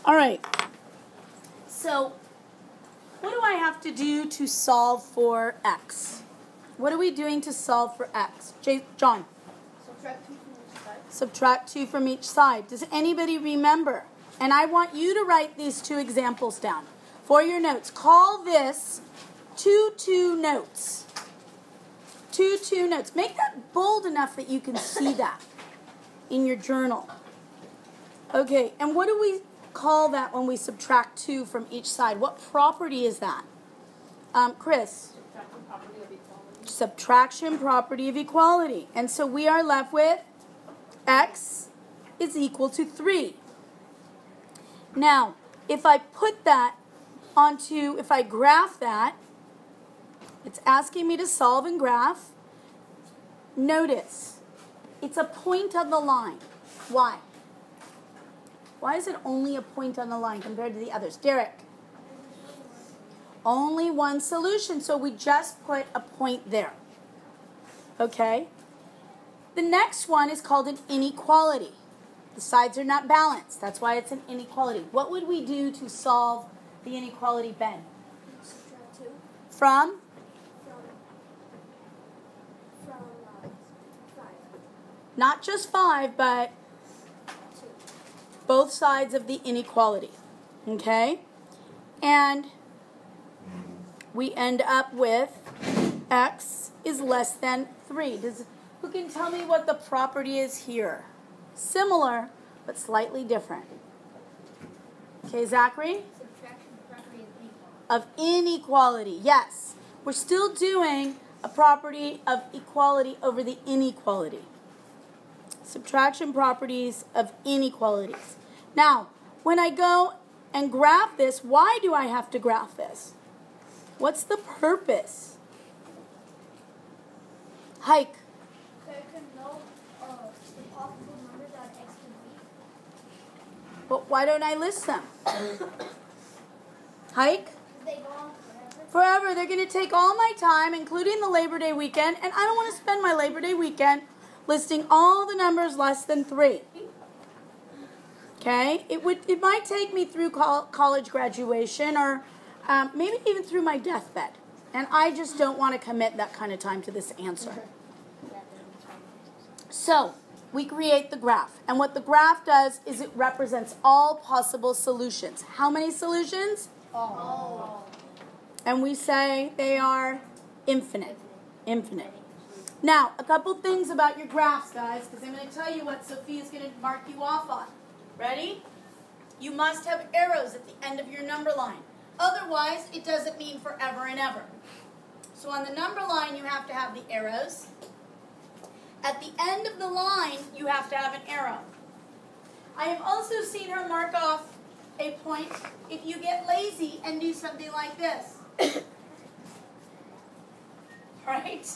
All right. So, what do I have to do to solve for x? What are we doing to solve for x? John? Subtract 2 from each side. Subtract 2 from each side. Does anybody remember? And I want you to write these two examples down for your notes. Call this 2-2 notes. 2-2 notes. Make that bold enough that you can see that in your journal. Okay, and what do we call that when we subtract 2 from each side? What property is that? Chris? Subtraction property of equality. Subtraction property of equality. And so we are left with x is equal to 3. Now, if I put that onto, if I graph that, it's asking me to solve and graph. Notice, it's a point on the line. Why? Why is it only a point on the line compared to the others? Derek? Only one solution, so we just put a point there. Okay? The next one is called an inequality. The sides are not balanced. That's why it's an inequality. What would we do to solve the inequality, Ben? Subtract 2 From? from 5. Not just 5, but 2. both sides of the inequality. Okay? And we end up with x is less than 3. Who can tell me what the property is here? Similar, but slightly different. Okay, Zachary? Subtraction property Of inequality. Yes. We're still doing a property of equality over the inequality. Subtraction properties of inequalities. Now, when I go and graph this, why do I have to graph this? What's the purpose? Hike. So you can know the possible numbers that x can be. But why don't I list them? Hike. They go on forever. Forever. They're going to take all my time, including the Labor Day weekend, and I don't want to spend my Labor Day weekend listing all the numbers less than 3. Okay? It might take me through college graduation or maybe even through my deathbed. And I just don't want to commit that kind of time to this answer. So, we create the graph. And what the graph does is it represents all possible solutions. How many solutions? All. And we say they are infinite. Infinite. Now, a couple things about your graphs, guys, because I'm going to tell you what Sophia's going to mark you off on. Ready? You must have arrows at the end of your number line. Otherwise, it doesn't mean forever and ever. So on the number line, you have to have the arrows. At the end of the line, you have to have an arrow. I have also seen her mark off a point if you get lazy and do something like this. Right?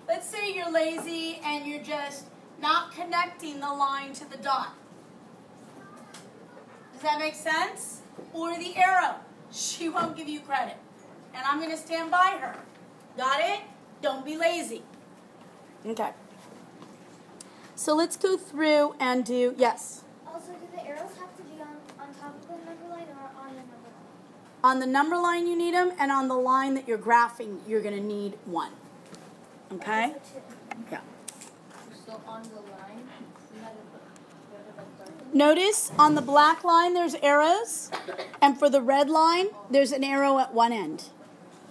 Let's say you're lazy and you're just not connecting the line to the dot. Does that make sense? Or the arrow. She won't give you credit. And I'm going to stand by her. Got it? Don't be lazy. Okay. So let's go through and do, yes? Also, do the arrows have to be on top of the number line or on the number line? On the number line you need them, and on the line that you're graphing, you're going to need 1. Okay? Yeah. So on the line, Notice on the black line there's arrows, and for the red line there's an arrow at one end.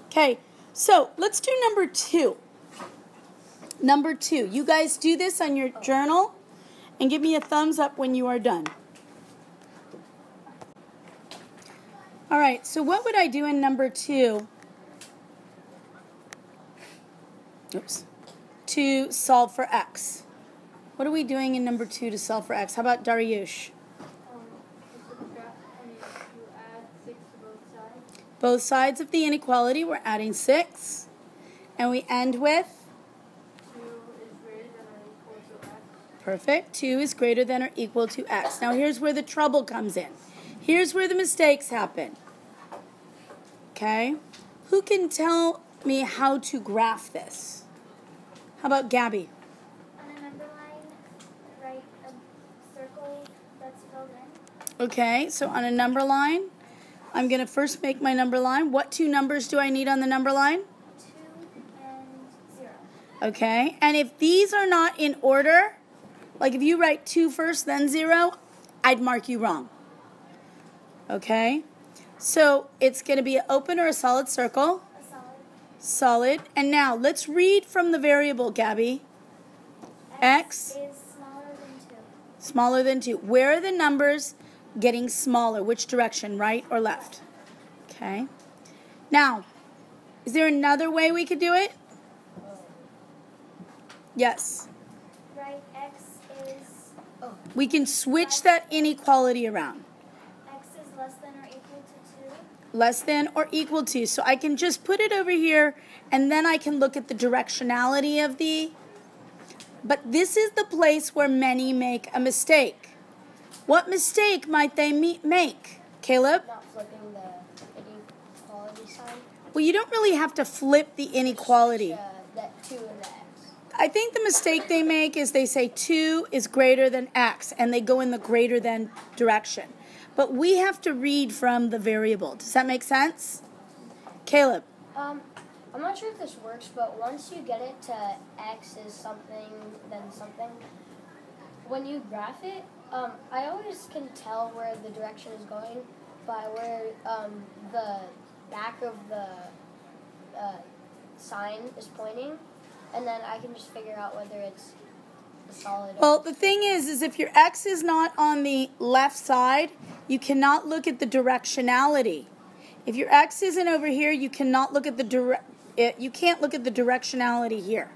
Okay, so let's do number 2. Number 2. You guys do this on your journal and give me a thumbs up when you are done. All right, so what would I do in number 2? Oops. To solve for x. What are we doing in number 2 to solve for x? How about Dariush? you add 6 to both sides. Both sides of the inequality, we're adding 6. And we end with? 2 is greater than or equal to x. Perfect. 2 is greater than or equal to x. Now here's where the trouble comes in. Here's where the mistakes happen. Okay? Who can tell me how to graph this? How about Gabby? On a number line, write a circle that's filled in. Okay, so on a number line, I'm going to first make my number line. What two numbers do I need on the number line? 2 and 0. Okay, and if these are not in order, like if you write 2 first, then 0, I'd mark you wrong. Okay, so it's going to be an open or a solid circle. A solid. Solid. And now let's read from the variable, Gabby. X is smaller than 2. Smaller than 2. Where are the numbers getting smaller? Which direction, right or left? Okay. Now, is there another way we could do it? Right, Yes. x is... We can switch that inequality around. X is less than or equal to 2. Less than or equal to. So I can just put it over here, and then I can look at the directionality of the... But this is the place where many make a mistake. What mistake might they make? Caleb? Not flipping the inequality sign. Well, you don't really have to flip the inequality. That 2 and the x. I think the mistake they make is they say 2 is greater than x, and they go in the greater than direction. But we have to read from the variable. Does that make sense? Caleb? I'm not sure if this works, but once you get it to x is something, then something, when you graph it, I always can tell where the direction is going by where the back of the sign is pointing, and then I can just figure out whether it's a solid or... Well, the thing is if your x is not on the left side, you cannot look at the directionality. If your x isn't over here, you cannot look at the you can't look at the directionality here.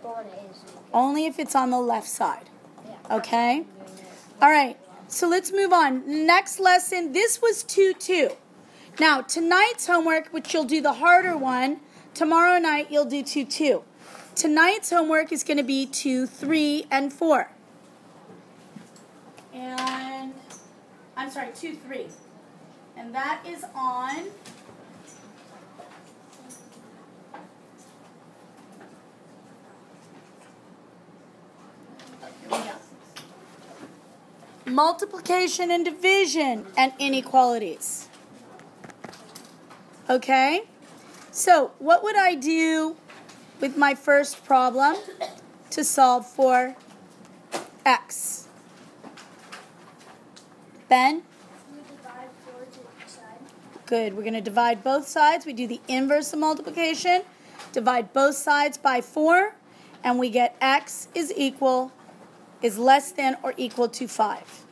But when it is, Only if it's on the left side. yeah. Okay? All right. So let's move on. Next lesson, this was 2-2. Now, tonight's homework, which you'll do the harder one, tomorrow night you'll do 2-2. Tonight's homework is going to be 2, 3, and 4. And, I'm sorry, 2, 3. And that is on... multiplication and division and inequalities. Okay? So, what would I do with my first problem to solve for x? Ben? We divide 4 to each side. Good. We're going to divide both sides. We do the inverse of multiplication. Divide both sides by 4. And we get x is less than or equal to 5.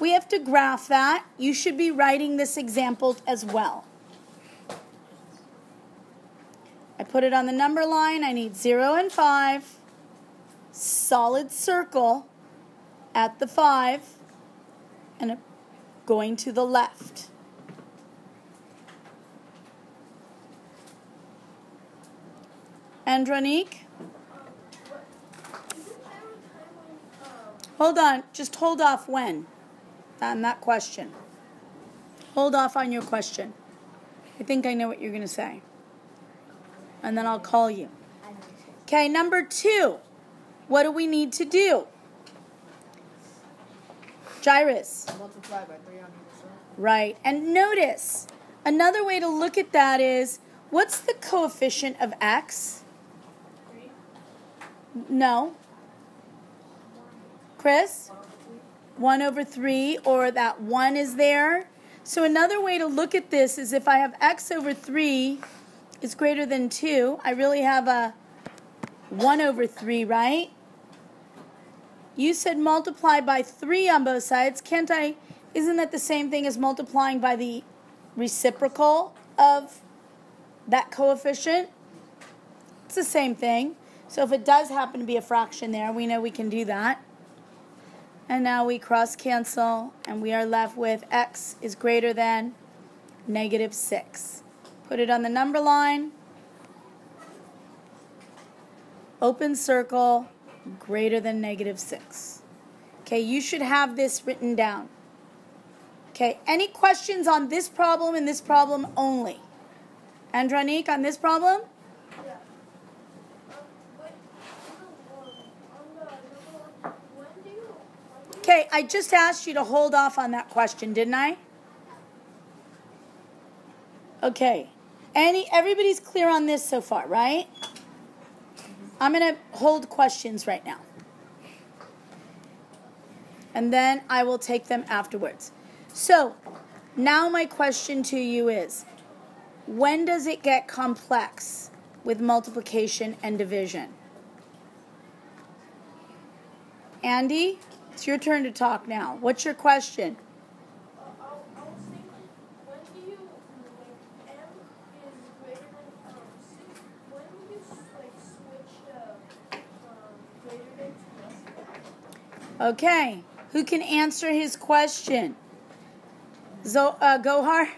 We have to graph that. You should be writing this example as well. I put it on the number line. I need 0 and 5. Solid circle at the 5. And going to the left. Andronique? Hold on. Just hold off when? On that question. Hold off on your question. I think I know what you're going to say. And then I'll call you. Okay, number 2. What do we need to do? Jairus. Multiply by 3 on either side. Right. And notice, another way to look at that is, what's the coefficient of x? 3. No. Chris? 1 over 3, or that 1 is there. So another way to look at this is if I have x over 3 is greater than 2, I really have a 1 over 3, right? You said multiply by 3 on both sides. Can't I? Isn't that the same thing as multiplying by the reciprocal of that coefficient? It's the same thing. So if it does happen to be a fraction there, we know we can do that. And now we cross cancel, and we are left with x is greater than -6. Put it on the number line. Open circle, greater than -6. Okay, you should have this written down. Okay, any questions on this problem and this problem only? Andronique, on this problem? Yeah. But on the number line, when do you Okay, I just asked you to hold off on that question, didn't I? Okay. Everybody's clear on this so far, right? I'm going to hold questions right now. And then I will take them afterwards. So, now my question to you is, when does it get complex with multiplication and division? Andy, it's your turn to talk now. What's your question? I was thinking, when do you, like, m is greater than 6, when do you, like, switch greater than to less than? Okay, who can answer his question? Gohar?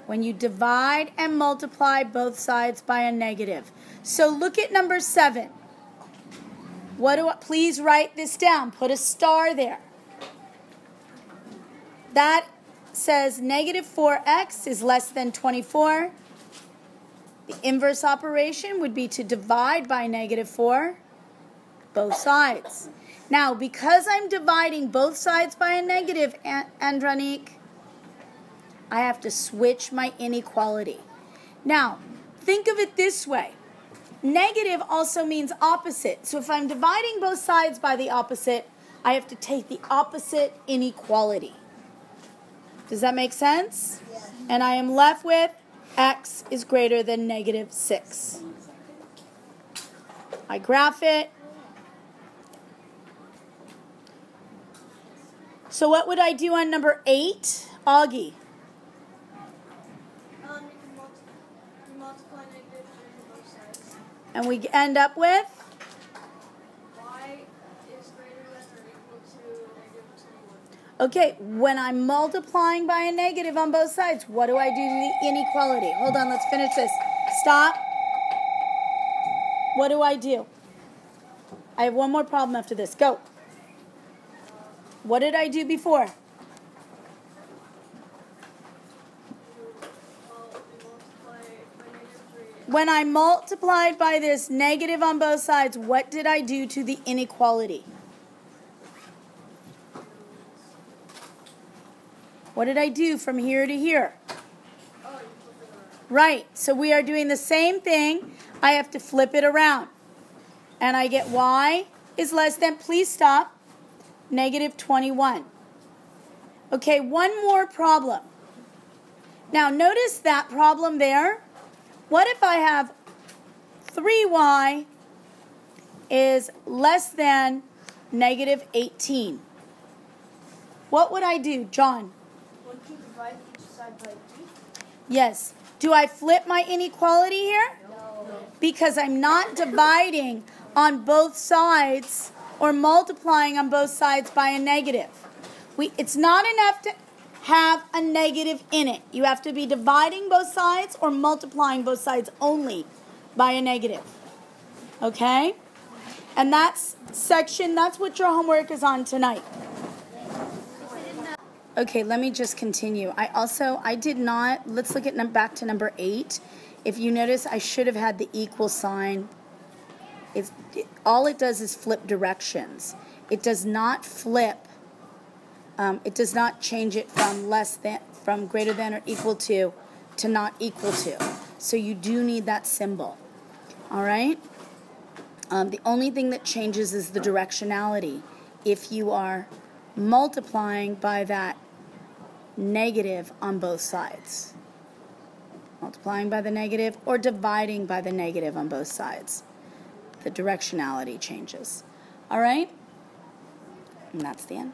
When you divide and multiply both sides by a negative. So look at number 7. Please write this down. Put a star there. That says negative 4x is less than 24. The inverse operation would be to divide by negative 4 both sides. Now, because I'm dividing both sides by a negative, Andranik, I have to switch my inequality. Now, think of it this way. Negative also means opposite. So if I'm dividing both sides by the opposite, I have to take the opposite inequality. Does that make sense? Yes. And I am left with x is greater than negative 6. I graph it. So what would I do on number 8? Augie. You multiply negative 3 on both sides. And we end up with? Y is greater than or equal to negative 21. Okay, when I'm multiplying by a negative on both sides, what do I do to the inequality? Hold on, let's finish this. Stop. What do I do? I have one more problem after this. Go. What did I do before? When I multiplied by this negative on both sides, what did I do to the inequality? What did I do from here to here? Right, so we are doing the same thing. I have to flip it around. And I get y is less than, please stop, negative 21. Okay, one more problem. Now notice that problem there. What if I have 3y is less than negative 18? What would I do, John? Would you divide each side by 3? Yes. Do I flip my inequality here? No. Because I'm not dividing on both sides or multiplying on both sides by a negative. It's not enough to have a negative in it. You have to be dividing both sides or multiplying both sides only by a negative. Okay? And that's what your homework is on tonight. Okay, let me just continue. I did not, let's look at back to number 8. If you notice, I should have had the equal sign. All it does is flip directions. It does not flip. It does not change it from greater than or equal to not equal to. So you do need that symbol. All right? The only thing that changes is the directionality. If you are multiplying by that negative on both sides. Multiplying by the negative or dividing by the negative on both sides. The directionality changes. All right? And that's the end.